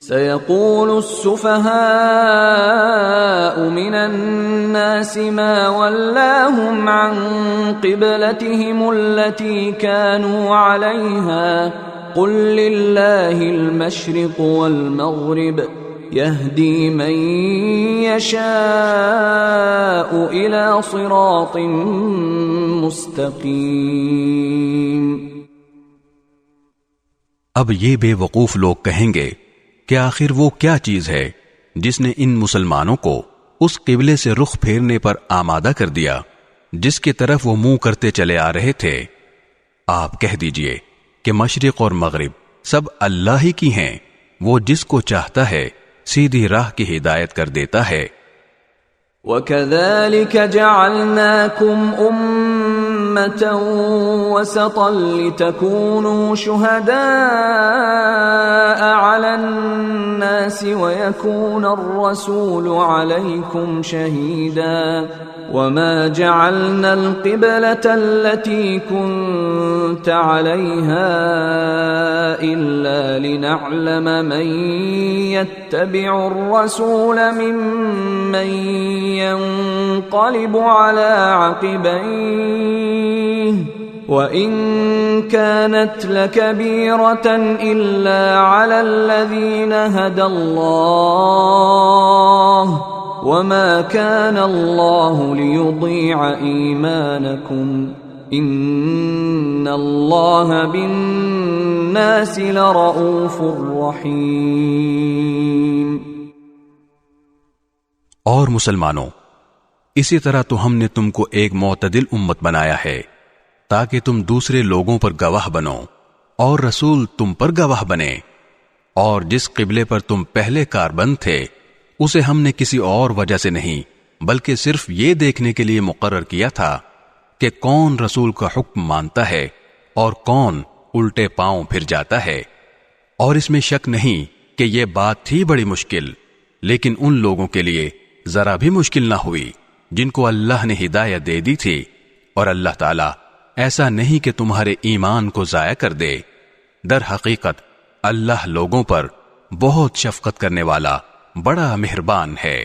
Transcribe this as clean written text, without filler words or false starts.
سيقول السفهاء من الناس ما ولاهم عن قبلتهم التي كانوا عليها قل لله المشرق والمغرب يهدي من يشاء إلى صراط مستقيم۔ اب یہ بے وقوف لوگ کہیں گے کہ آخر وہ کیا چیز ہے جس نے ان مسلمانوں کو اس قبلے سے رخ پھیرنے پر آمادہ کر دیا جس کی طرف وہ منہ کرتے چلے آ رہے تھے؟ آپ کہہ دیجئے کہ مشرق اور مغرب سب اللہ ہی کی ہیں، وہ جس کو چاہتا ہے سیدھی راہ کی ہدایت کر دیتا ہے۔ وَكَذَلِكَ جَعَلْنَاكُمْ أُمَّةً وَسَطًا لِتَكُونُوا شُهَدَاءَ عَلَى النَّاسِ وَيَكُونَ الرَّسُولُ عَلَيْكُمْ شَهِيدًا وَمَا جَعَلْنَا الْقِبْلَةَ الَّتِي كُنْتَ عَلَيْهَا إِلَّا لِنَعْلَمَ مَنْ يَتَّبِعُ الرَّسُولَ مِمَّنْ ينقلب على عقبيه وإن كانت لكبيرة إلا على الذين هدى الله وما كان الله ليضيع إيمانكم إن الله بالناس لرؤوف رحيم۔ اور مسلمانوں، اسی طرح تو ہم نے تم کو ایک معتدل امت بنایا ہے تاکہ تم دوسرے لوگوں پر گواہ بنو اور رسول تم پر گواہ بنے، اور جس قبلے پر تم پہلے کاربند تھے اسے ہم نے کسی اور وجہ سے نہیں بلکہ صرف یہ دیکھنے کے لیے مقرر کیا تھا کہ کون رسول کا حکم مانتا ہے اور کون الٹے پاؤں پھر جاتا ہے۔ اور اس میں شک نہیں کہ یہ بات تھی بڑی مشکل، لیکن ان لوگوں کے لیے ذرا بھی مشکل نہ ہوئی جن کو اللہ نے ہدایت دے دی تھی، اور اللہ تعالیٰ ایسا نہیں کہ تمہارے ایمان کو ضائع کر دے، در حقیقت اللہ لوگوں پر بہت شفقت کرنے والا بڑا مہربان ہے۔